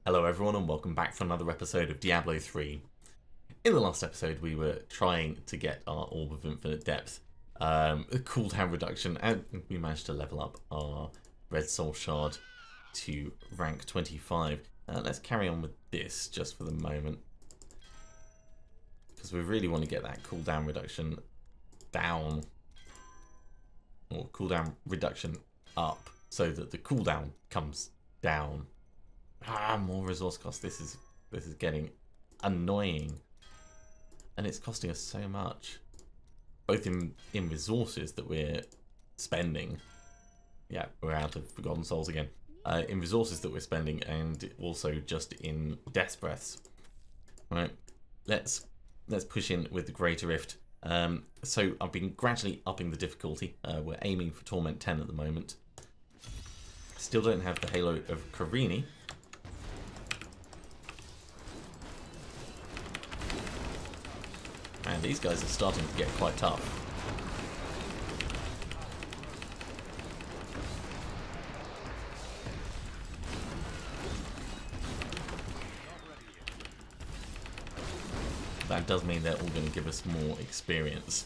Hello everyone and welcome back for another episode of Diablo 3. In the last episode we were trying to get our Orb of Infinite Depth cooldown reduction, and we managed to level up our Red Soul Shard to rank 25. Let's carry on with this just for the moment, because we really want to get that cooldown reduction down, or cooldown reduction up, so that the cooldown comes down. More resource cost. This is getting annoying, and it's costing us so much, both in resources that we're spending. Yeah, we're out of Forgotten Souls again. In resources that we're spending, and also just in death breaths. Right, let's push in with the Greater Rift. So I've been gradually upping the difficulty. We're aiming for Torment 10 at the moment. Still don't have the Halo of Carini. And these guys are starting to get quite tough. That does mean they're all going to give us more experience.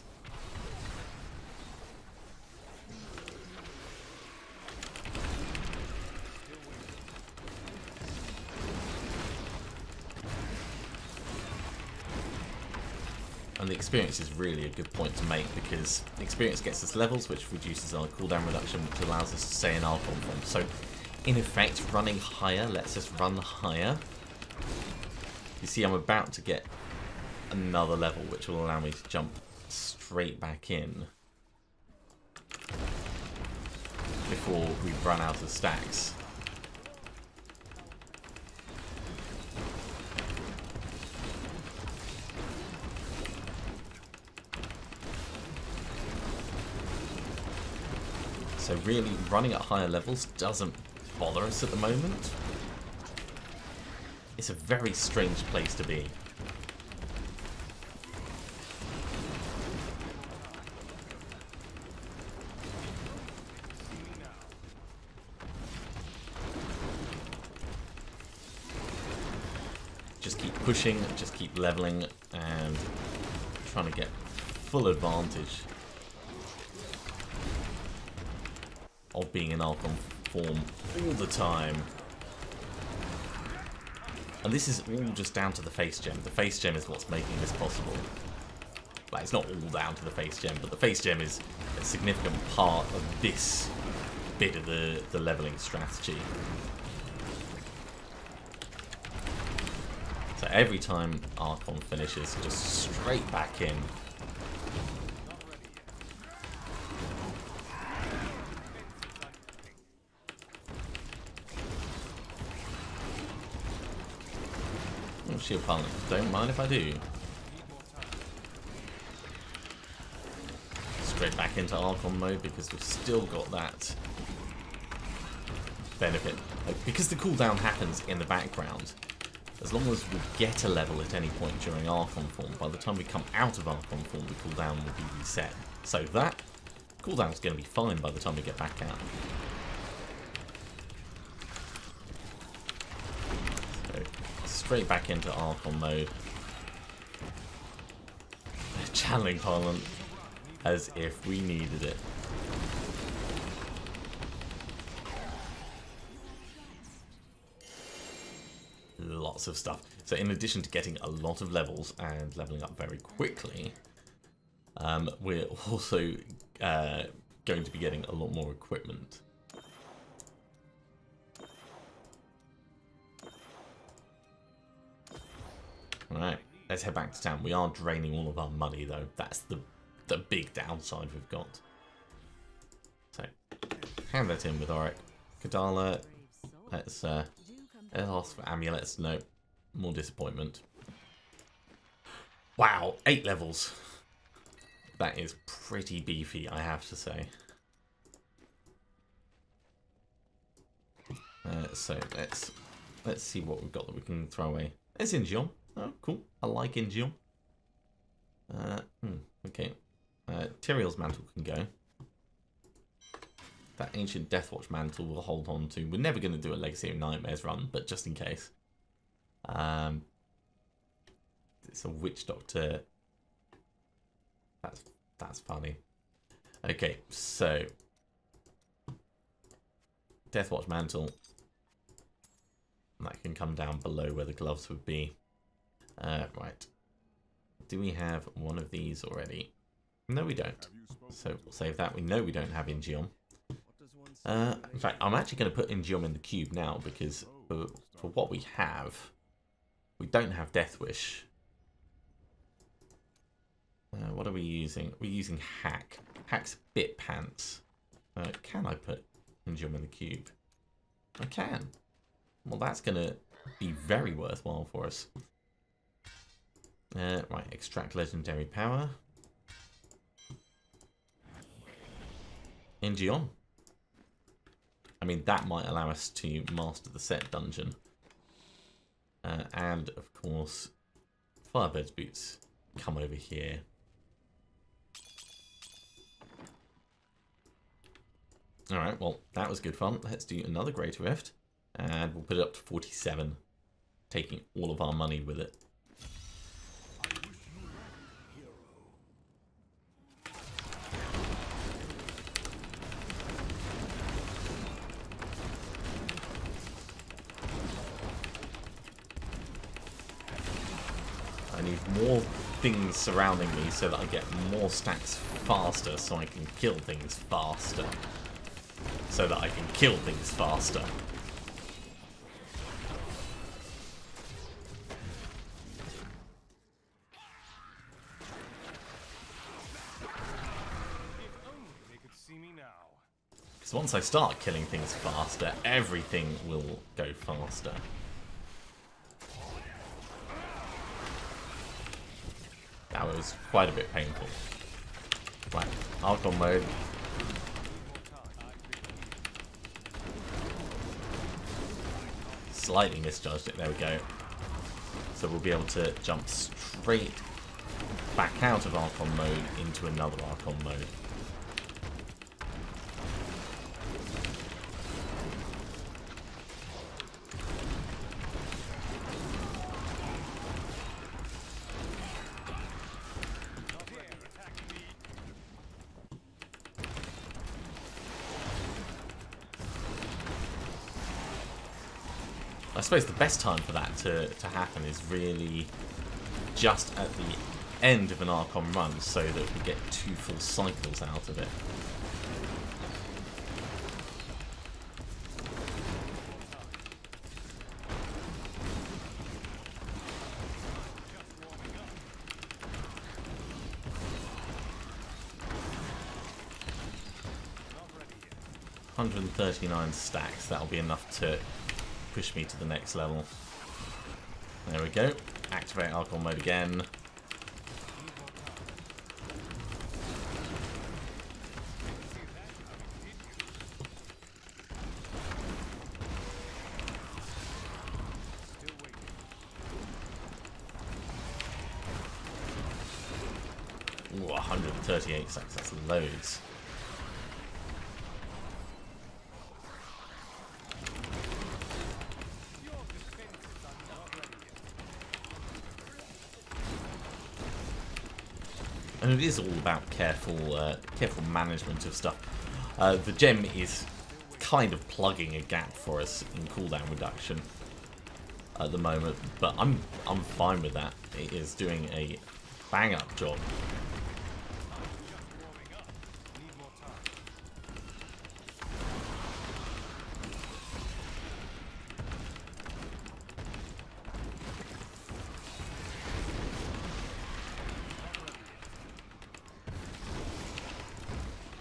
And the experience is really a good point to make, because experience gets us levels, which reduces our cooldown reduction, which allows us to stay in Archon form. So, in effect, running higher lets us run higher. You see, I'm about to get another level, which will allow me to jump straight back in before we run out of stacks. So really, running at higher levels doesn't bother us at the moment. It's a very strange place to be. Just keep pushing, just keep leveling, and trying to get full advantage of being in Archon form all the time. And this is all just down to the face gem. The face gem is what's making this possible. Like, it's not all down to the face gem, but the face gem is a significant part of this bit of the leveling strategy. So every time Archon finishes, just straight back in. Shield Pilot, don't mind if I do. Straight back into Archon mode, because we've still got that benefit. Because the cooldown happens in the background, as long as we get a level at any point during Archon form, by the time we come out of Archon form, the cooldown will be reset. So that cooldown is going to be fine by the time we get back out. Straight back into Archon mode. Channeling Parliament as if we needed it. Lots of stuff. So in addition to getting a lot of levels and leveling up very quickly, we're also going to be getting a lot more equipment. Alright, let's head back to town. We are draining all of our money, though. That's the big downside we've got. So, hand that in with Auric. Kadala, let's ask for amulets. No, more disappointment. Wow, 8 levels. That is pretty beefy, I have to say. So, let's see what we've got that we can throw away. There's Ingion. Oh, cool. I like Ingion. Okay. Tyrael's mantle can go. That ancient Deathwatch mantle we'll hold on to. We're never going to do a Legacy of Nightmares run, but just in case. It's a witch doctor. That's funny. Okay, so Deathwatch mantle. That can come down below where the gloves would be. Right. Do we have one of these already? No, we don't. So we'll save that. We know we don't have Ingeom. In fact, I'm actually going to put Ingeom in the cube now because for what we have, we don't have Death Wish. What are we using? We're using Hack. Hack's bit pants. Can I put Ingeom in the cube? I can. Well, that's going to be very worthwhile for us. Right, extract legendary power. Ingeom. I mean, that might allow us to master the set dungeon. And, of course, Firebird's boots come over here. Alright, well, that was good fun. Let's do another Greater Rift. And we'll put it up to 47, taking all of our money with it. I need more things surrounding me so that I get more stacks faster so I can kill things faster. So that I can kill things faster. Because once I start killing things faster, everything will go faster. That was quite a bit painful. Right, Archon mode. Slightly misjudged it, there we go. So we'll be able to jump straight back out of Archon mode into another Archon mode. I suppose the best time for that to happen is really just at the end of an Archon run so that we get 2 full cycles out of it. $139 stacks, that'll be enough to push me to the next level. There we go. Activate Archon mode again. Ooh, 138 stacks, that's loads. And it is all about careful management of stuff. The gem is kind of plugging a gap for us in cooldown reduction at the moment, but I'm fine with that. It is doing a bang up job.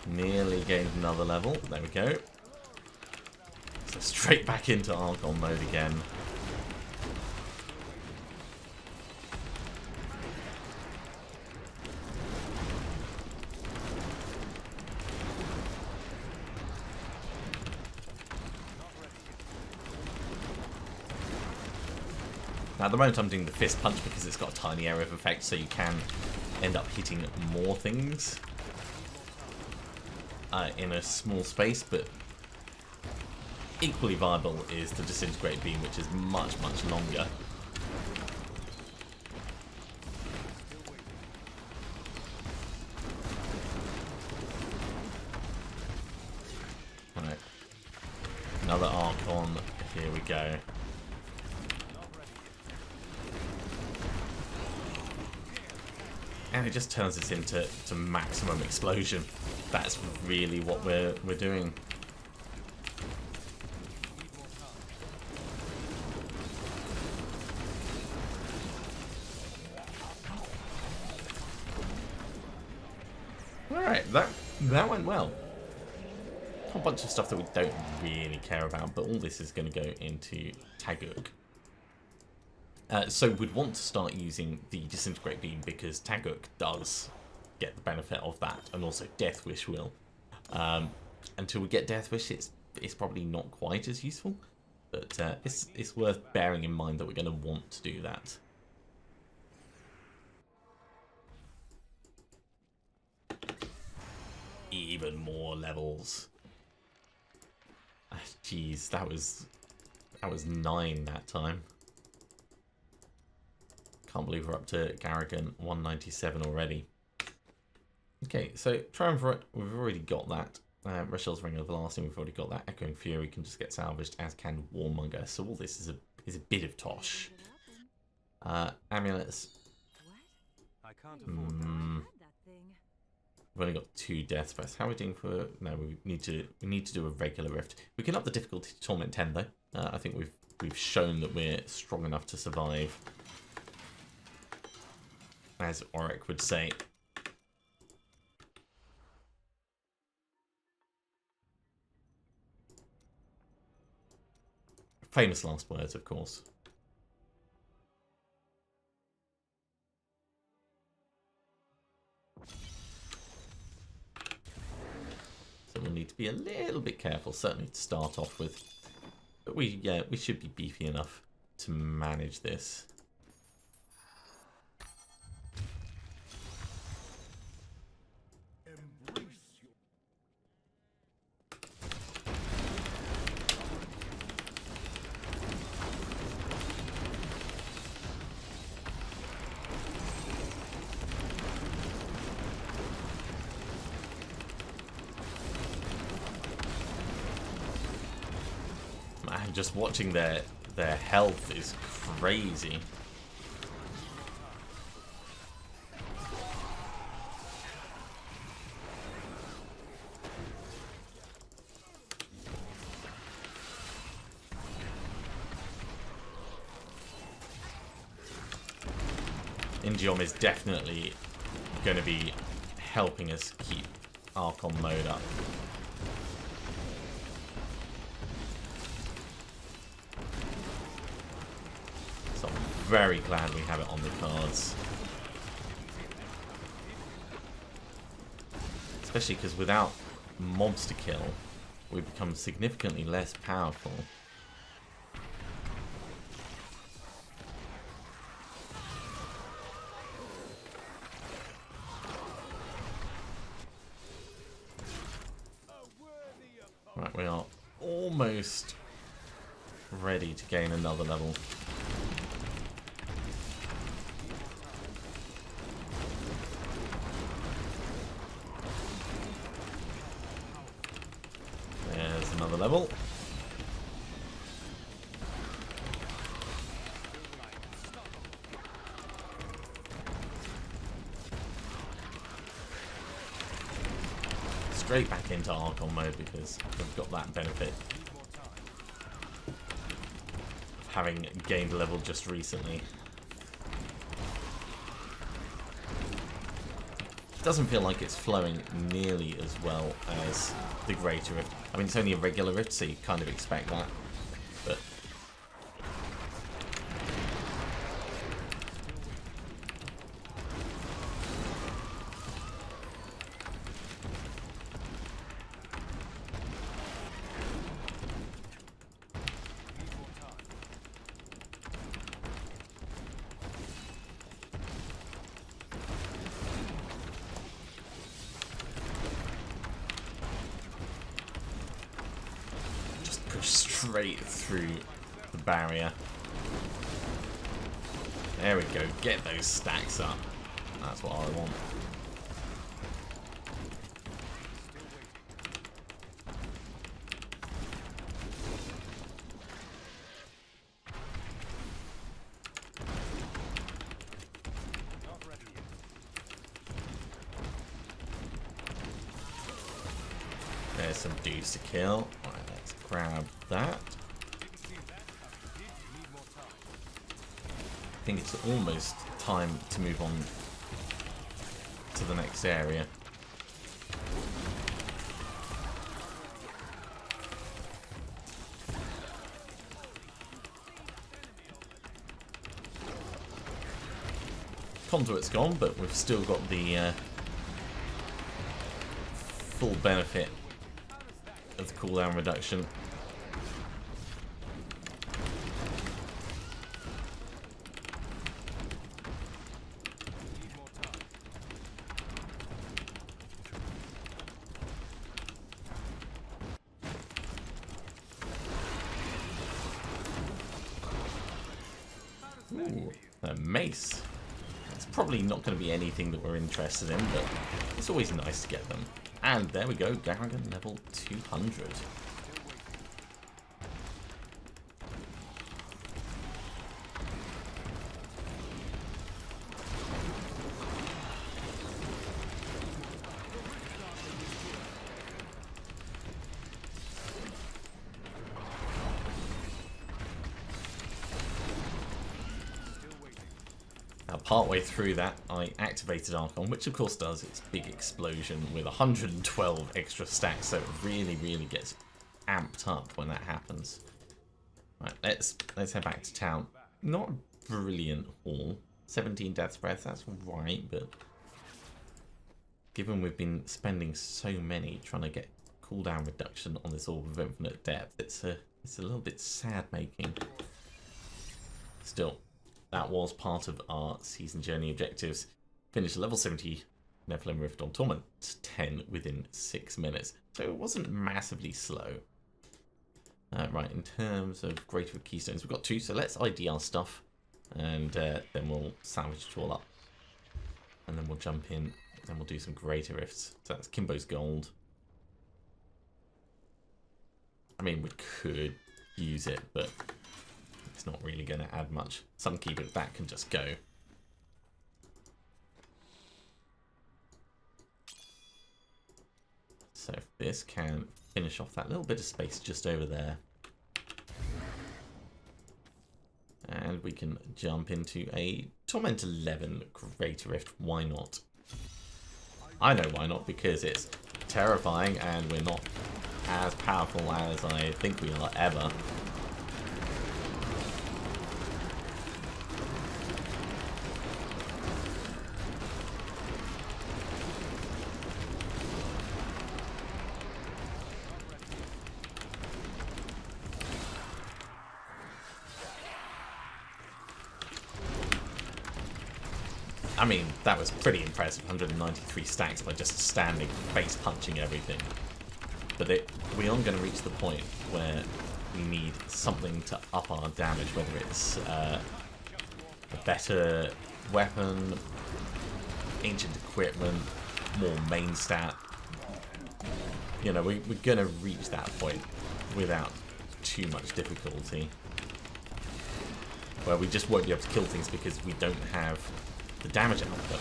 Nearly gained another level. There we go. So straight back into Archon mode again. Now at the moment I'm doing the fist punch because it's got a tiny area of effect, so you can end up hitting more things in a small space, but equally viable is the disintegrate beam, which is much, much longer Archon. Here we go. And it just turns us into maximum explosion. That's really what we're doing. Alright, that went well. A whole bunch of stuff that we don't really care about, but all this is going to go into Taguk. So we'd want to start using the Disintegrate Beam because Taguk does get the benefit of that, and also Death Wish will. Until we get Death Wish, it's probably not quite as useful, but it's worth bearing in mind that we're going to want to do that. Even more levels. Jeez, that was 9 that time. Can't believe we're up to Garrigan 197 already. Okay, so Triumvirate, we've already got that. Rachel's Ring of Everlasting, we've already got that. Echoing Fury can just get salvaged, as can Warmonger. So all this is a bit of tosh. Amulets. I can't afford that. We've only got 2 death spells. How are we doing for? No, we need to do a regular rift. We can up the difficulty to Torment 10 though. I think we've shown that we're strong enough to survive. As Auric would say. Famous last words, of course. So we'll need to be a little bit careful, certainly to start off with. But we should be beefy enough to manage this. Man, just watching their health is crazy. Ingeom is definitely going to be helping us keep Archon mode up. So I'm very glad we have it on the cards. Especially because without mobs to kill, we become significantly less powerful. Right, we are almost ready to gain another level. There's another level. Straight back into Archon mode because we've got that benefit of having gained a level just recently. It doesn't feel like it's flowing nearly as well as the Greater Rift. I mean, it's only a regular Rift, so you kind of expect that. But straight through the barrier. There we go. Get those stacks up. That's what I want. some dudes to kill. Alright, let's grab that. I think it's almost time to move on to the next area. Conduit's gone, but we've still got the full benefit of the cooldown reduction. Ooh, a mace. It's probably not going to be anything that we're interested in, but it's always nice to get them. And there we go, Garrigan level 200. Now, partway through that, I activated Archon, which of course does its big explosion with 112 extra stacks, so it really, really gets amped up when that happens. Right, let's head back to town. Not a brilliant haul. 17 death spreads, that's right, but given we've been spending so many trying to get cooldown reduction on this Orb of Infinite Depth, it's a little bit sad making. Still, that was part of our season journey objectives. Finished level 70 Nephilim Rift on Torment 10 within 6 minutes. So it wasn't massively slow. Right, in terms of Greater Keystones, we've got 2, so let's ID our stuff. And then we'll salvage it all up. And then we'll jump in, and we'll do some Greater Rifts. So that's Kimbo's Gold. I mean, we could use it, but it's not really going to add much. Some key, but that can just go. So if this can finish off that little bit of space just over there. And we can jump into a Torment 11 Greater Rift. Why not? I know why not, because it's terrifying and we're not as powerful as I think we are ever. I mean, that was pretty impressive, 193 stacks by just standing, face punching everything. But we aren't going to reach the point where we need something to up our damage, whether it's a better weapon, ancient equipment, more main stat. You know, we're going to reach that point without too much difficulty. Where we just won't be able to kill things because we don't have the damage output.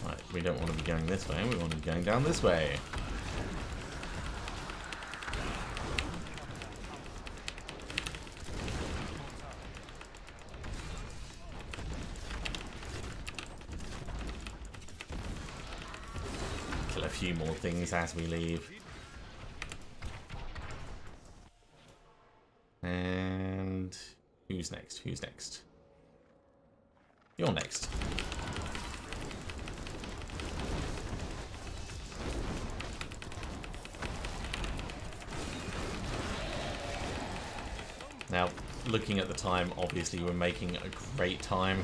Right, we don't want to be going this way, we want to be going down this way. A few more things as we leave. And who's next? Who's next? You're next. Now, looking at the time, obviously we're making a great time.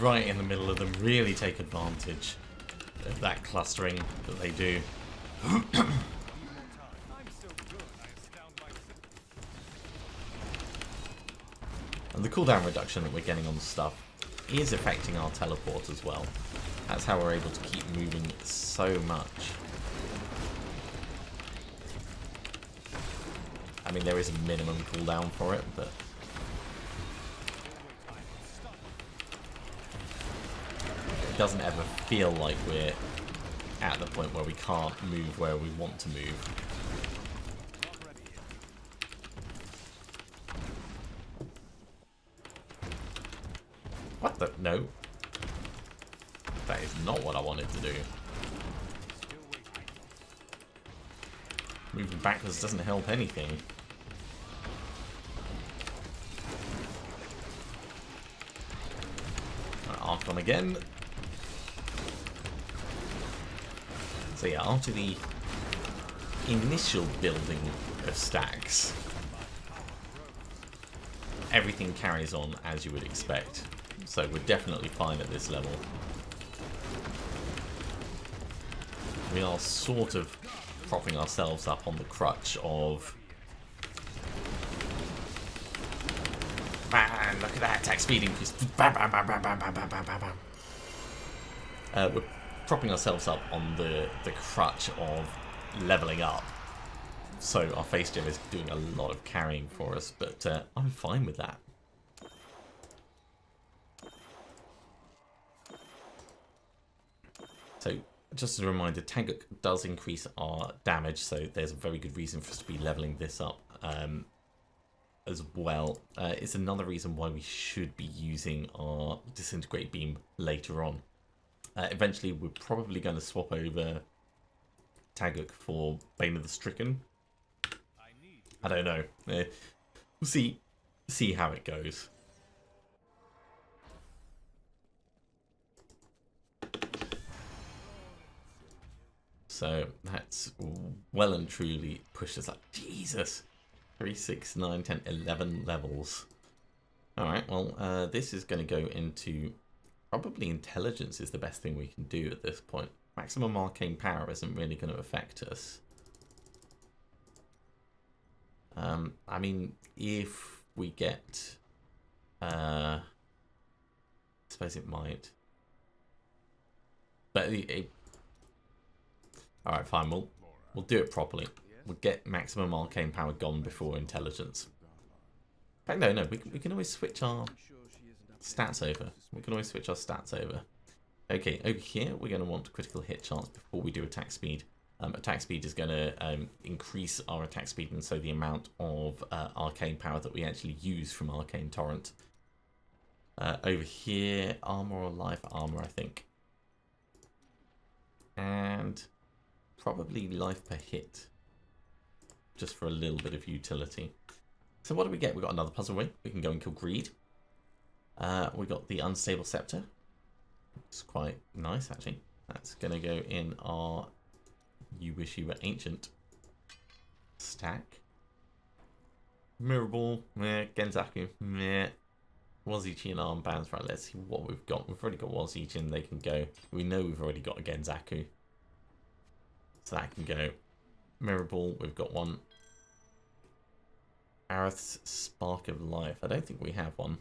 Right in the middle of them, really take advantage. of that clustering that they do. And the cooldown reduction that we're getting on the stuff is affecting our teleport as well. That's how we're able to keep moving so much. I mean, there is a minimum cooldown for it, but it doesn't ever feel like we're at the point where we can't move where we want to move. What the? No. That is not what I wanted to do. Moving backwards doesn't help anything. Archon again. So yeah, after the initial building of stacks, everything carries on as you would expect. So we're definitely fine at this level. We are sort of propping ourselves up on the crutch of... Man, look at that attack speed increase. Bam, bam, bam, bam, bam, bam, bam, bam, bam, bam. We're propping ourselves up on the crutch of leveling up. So our face gem is doing a lot of carrying for us, but I'm fine with that. So, just as a reminder, Taguk does increase our damage, so there's a very good reason for us to be leveling this up as well. It's another reason why we should be using our Disintegrate Beam later on. Eventually, we're probably going to swap over Taguk for Bane of the Stricken. I don't know. We'll see how it goes. So that's well and truly pushed us up. Jesus! 3, 6, 9, 10, 11 levels. Alright, well, this is going to go into... Probably intelligence is the best thing we can do at this point. Maximum arcane power isn't really going to affect us. I mean, if we get... I suppose it might. But alright, fine, we'll do it properly. We'll get maximum arcane power gone before intelligence. In fact, no, we can always switch our stats over. We can always switch our stats over. Okay, over here, we're going to want critical hit chance before we do attack speed. Attack speed is going to increase our attack speed, and so the amount of arcane power that we actually use from Arcane Torrent. Over here, armor or life armor, I think. And probably life per hit. Just for a little bit of utility. So what do we get? We got another puzzle ring. We can go and kill Greed. We got the Unstable Scepter. It's quite nice, actually. That's going to go in our You Wish You Were Ancient stack. Mirror Ball, meh. Genzaku, meh. Wazichi and armbands. Right, let's see what we've got. We've already got Wazichi and they can go. We know we've already got a Genzaku. So that can go. Mirror Ball, we've got one. Aerith's Spark of Life. I don't think we have one.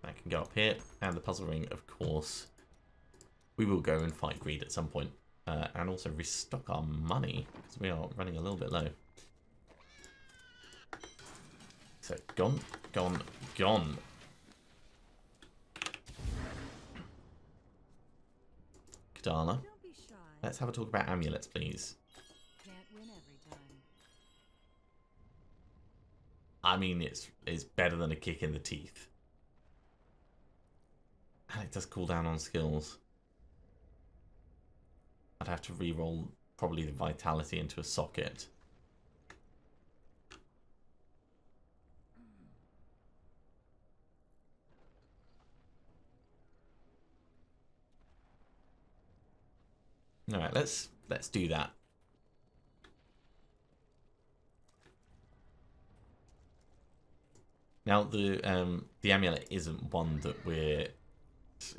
That can go up here. And the puzzle ring, of course. We will go and fight Greed at some point. And also restock our money, because we are running a little bit low. So, gone, gone, gone. Kadala. Let's have a talk about amulets, please. Can't win every time. I mean, it's better than a kick in the teeth. And it does cool down on skills. I'd have to re-roll probably the vitality into a socket. All right, let's do that. Now the amulet isn't one that we're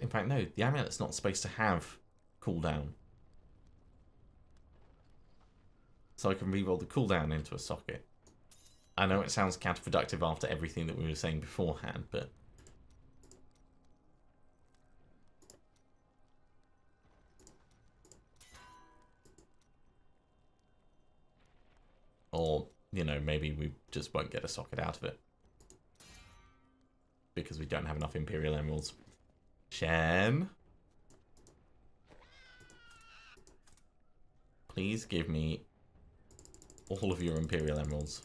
In fact, no, the amulet's not supposed to have cooldown. So I can reroll the cooldown into a socket. I know it sounds counterproductive after everything that we were saying beforehand, but... Or, you know, maybe we just won't get a socket out of it. Because we don't have enough Imperial Emeralds. Shen? Please give me all of your Imperial Emeralds.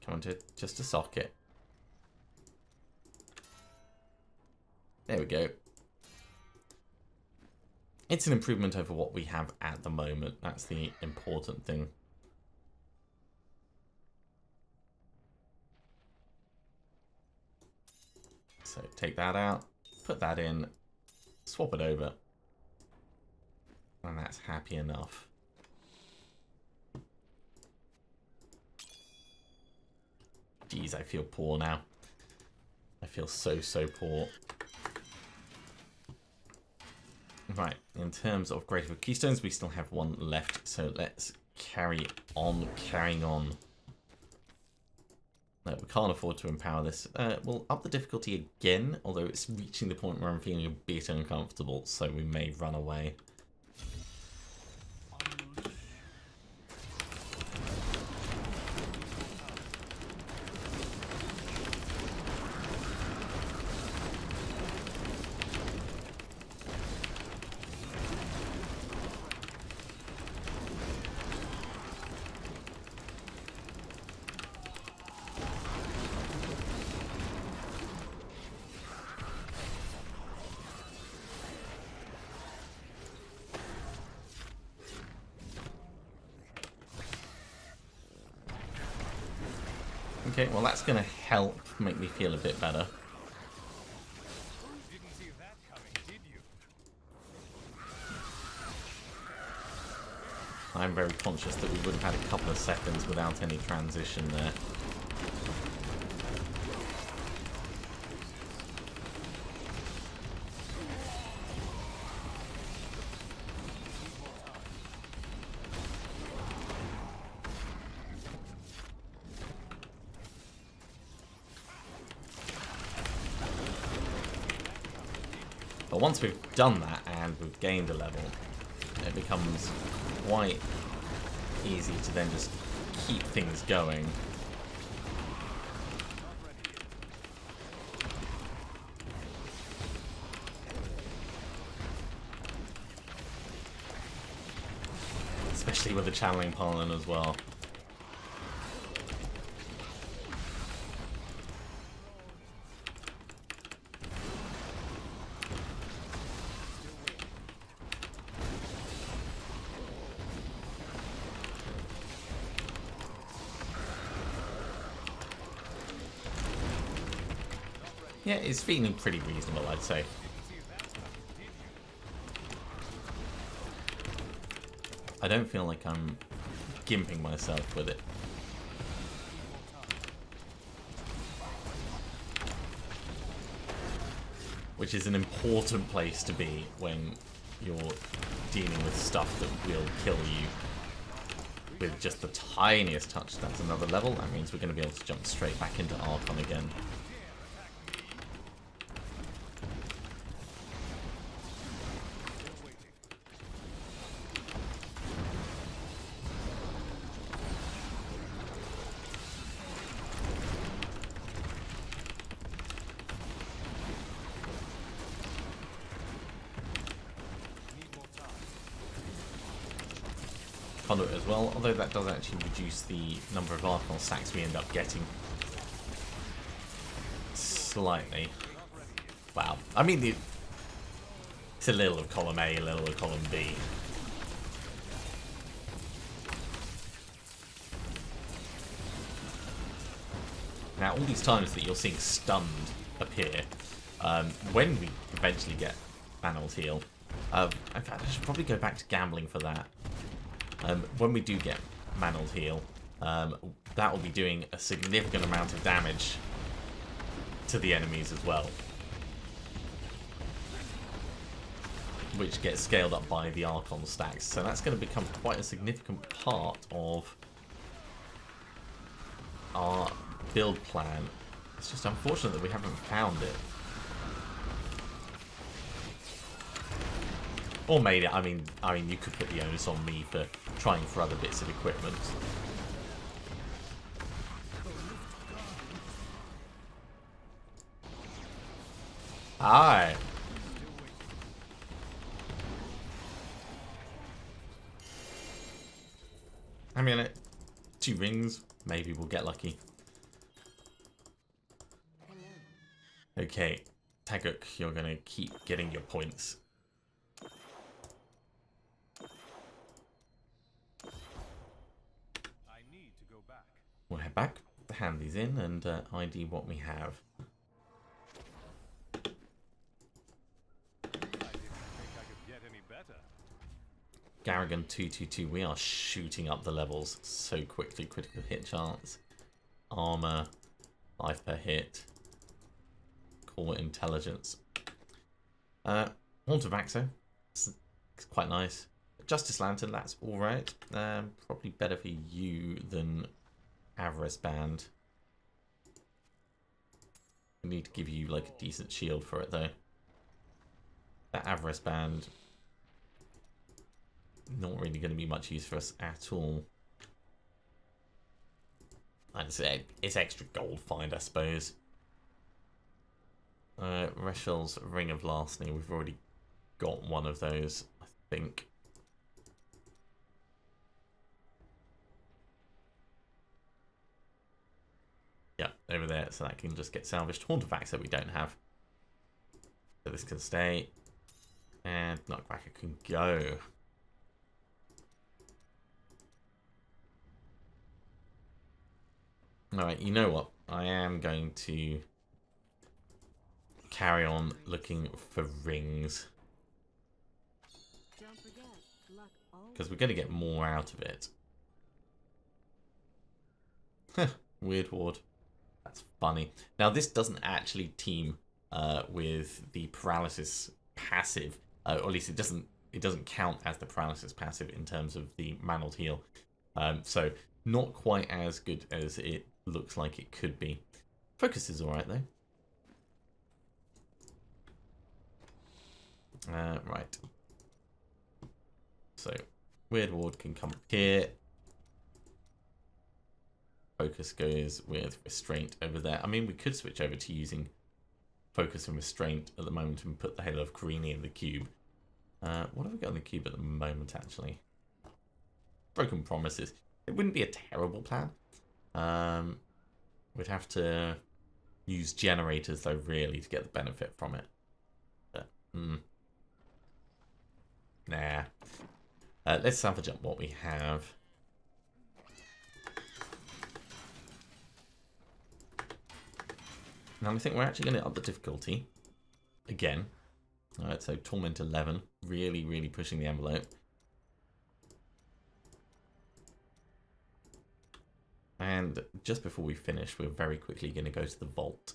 Come on, just a socket. There we go. It's an improvement over what we have at the moment. That's the important thing. So take that out, put that in, swap it over. And that's happy enough. Jeez, I feel poor now. I feel so poor. Right, in terms of Greater Keystones, we still have one left, so let's carrying on. No, we can't afford to empower this. We'll up the difficulty again, although it's reaching the point where I'm feeling a bit uncomfortable, so we may run away. Okay, well that's going to help make me feel a bit better. Didn't see that coming, did you? I'm very conscious that we would have had a couple of seconds without any transition there. But once we've done that and we've gained a level, it becomes quite easy to then just keep things going. Especially with the channeling pollen as well. Yeah, it's feeling pretty reasonable, I'd say. I don't feel like I'm gimping myself with it. Which is an important place to be when you're dealing with stuff that will kill you with just the tiniest touch. That's another level. That means we're going to be able to jump straight back into Archon again. Conduit as well, although that does actually reduce the number of Archon sacks we end up getting slightly. Wow. I mean, it's a little of column A, a little of column B. Now, all these times that you're seeing stunned appear, when we eventually get Mantled Heal. In fact, I should probably go back to gambling for that. When we do get Mantled Heal, that will be doing a significant amount of damage to the enemies as well, which gets scaled up by the Archon stacks. So that's going to become quite a significant part of our build plan. It's just unfortunate that we haven't found it. Or made it. I mean, you could put the onus on me for trying for other bits of equipment. Aye. I mean, 2 rings. Maybe we'll get lucky. Okay, Taguk, you're gonna keep getting your points. I need to go back. We'll head back, hand these in, and ID what we have. I didn't think I could get any better. Garrigan 222, we are shooting up the levels so quickly. Critical hit chance, armor, life per hit, core intelligence. Haunt of Axo, it's quite nice. Justice Lantern, that's alright. Probably better for you than Avarice Band. We need to give you like a decent shield for it though. That Avarice Band, not really going to be much use for us at all. I'd say it's extra gold find, I suppose. Reshel's Ring of Larceny, we've already got one of those, I think. Yeah, over there, so that can just get salvaged. Haunt of Axo we don't have. So this can stay. And Nutcracker can go. Alright, you know what? I am going to carry on looking for rings. Don't forget, luck always. Because we're going to get more out of it. Weird Ward. That's funny. Now, this doesn't actually team with the paralysis passive. Or at least it doesn't count as the paralysis passive in terms of the Mantled Heal. So, not quite as good as it looks like it could be. Focus is alright though. Right. So, Weird Ward can come up here. Focus goes with Restraint over there. I mean, we could switch over to using Focus and Restraint at the moment and put the Halo of Carini in the cube. What have we got in the cube at the moment, actually? Broken Promises. It wouldn't be a terrible plan. We'd have to use generators, though, really, to get the benefit from it. But, nah. Let's salvage up what we have. Now, I think we're actually going to up the difficulty. Again. Alright, so Torment 11. Really, really pushing the envelope. And just before we finish, we're very quickly going to go to the vault.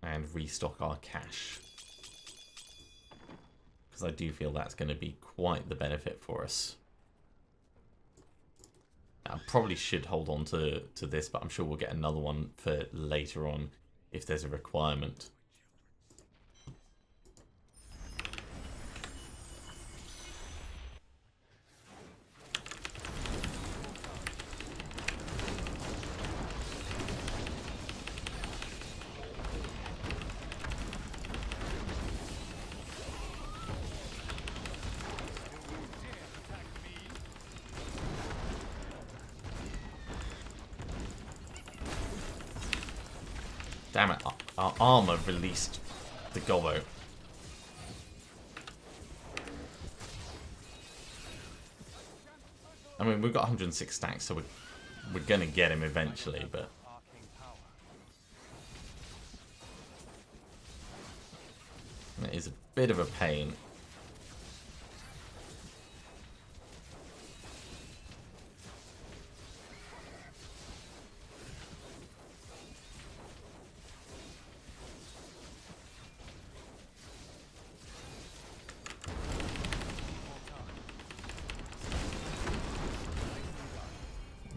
And restock our cash. Because I do feel that's going to be quite the benefit for us. I probably should hold on to this, but I'm sure we'll get another one for later on if there's a requirement. Damn it, our armor released the gobbo. I mean, we've got 106 stacks, so we're going to get him eventually, but... bit of a pain.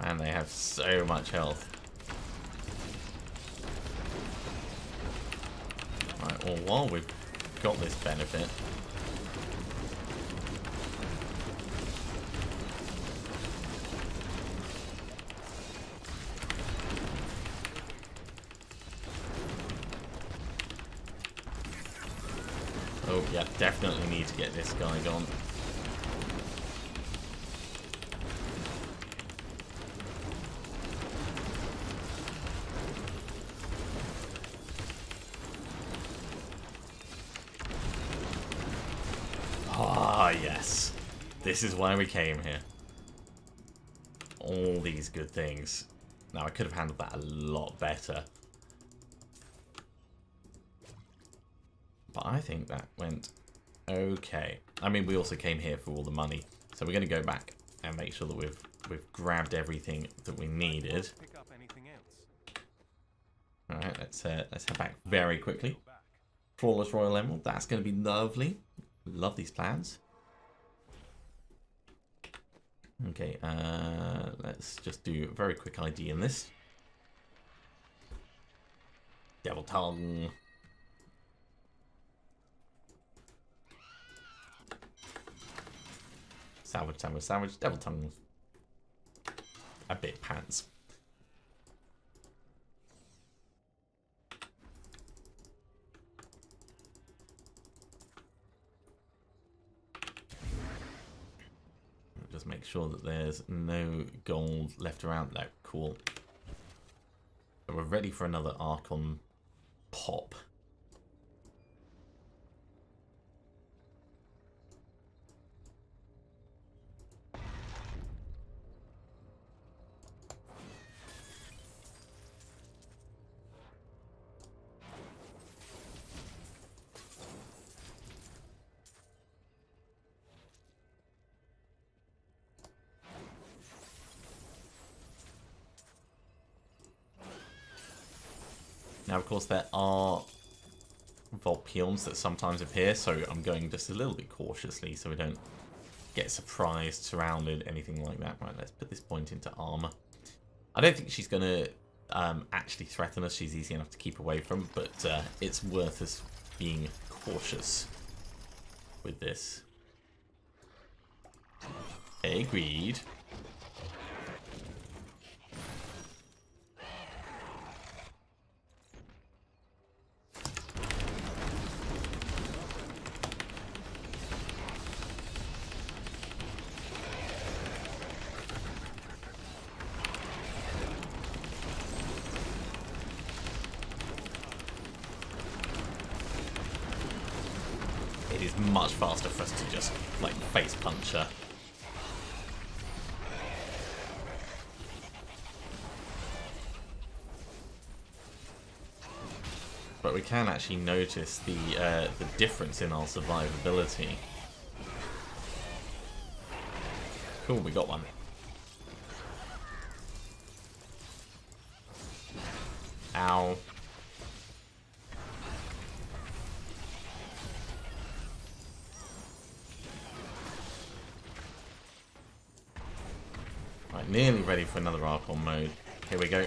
Man, they have so much health. Right, well, while we've got this benefit, oh yeah, definitely need to get this guy gone. Ah, yes. This is why we came here. All these good things. Now, I could have handled that a lot better. But I think that went okay. I mean, we also came here for all the money. So we're going to go back and make sure that we've grabbed everything that we needed. Pick up anything else. Alright, let's head back very quickly. Flawless Royal Emerald, that's going to be lovely. Love these plans. Okay, let's just do a very quick ID in this. Devil Tongue. Salvage, salvage, salvage. Devil Tongue. A bit pants. Just make sure that there's no gold left around. No, cool. So we're ready for another Archon pop. Now, of course, there are Vault Peons that sometimes appear, so I'm going just a little bit cautiously so we don't get surprised, surrounded, anything like that. Right, let's put this point into armor. I don't think she's going to actually threaten us. She's easy enough to keep away from, but it's worth us being cautious with this. Agreed. It is much faster for us to just, like, face punch her. But we can actually notice the difference in our survivability. Cool, we got one. Ow. Right, nearly ready for another Archon mode. Here we go.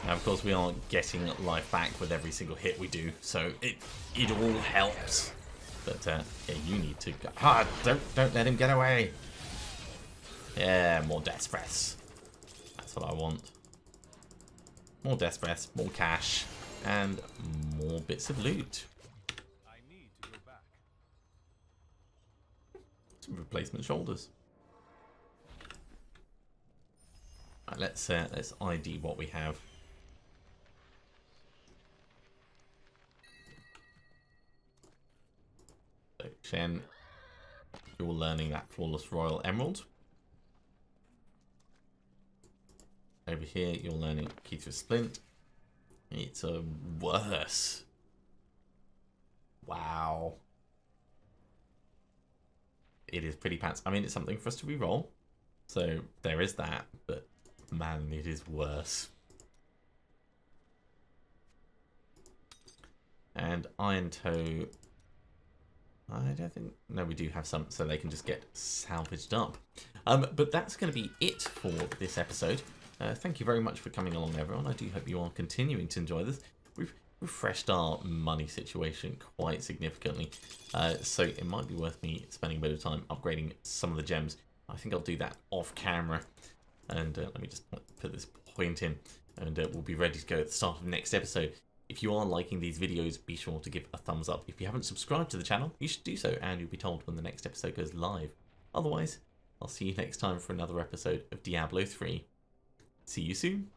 Now, of course, we aren't getting life back with every single hit we do, so it all helps. But yeah, you need to go. Ah, don't let him get away. Yeah, more death breaths. That's what I want. More death breaths, more cash, and more bits of loot. I need to go back. some replacement shoulders. Right, let's ID what we have. So, Shen, you're learning that Flawless Royal Emerald. Over here, you're learning Keith's Splint. It's a worse. Wow. It is pretty pants. I mean, it's something for us to re-roll. So there is that, but man, it is worse. And Iron Toe, I don't think, no, we do have some, so they can just get salvaged up. But that's going to be it for this episode. Thank you very much for coming along, everyone. I do hope you are continuing to enjoy this. We've refreshed our money situation quite significantly, so it might be worth me spending a bit of time upgrading some of the gems. I think I'll do that off camera. And let me just put this point in, and we'll be ready to go at the start of the next episode. If you are liking these videos, be sure to give a thumbs up. If you haven't subscribed to the channel, you should do so, and you'll be told when the next episode goes live. Otherwise, I'll see you next time for another episode of Diablo 3. See you soon.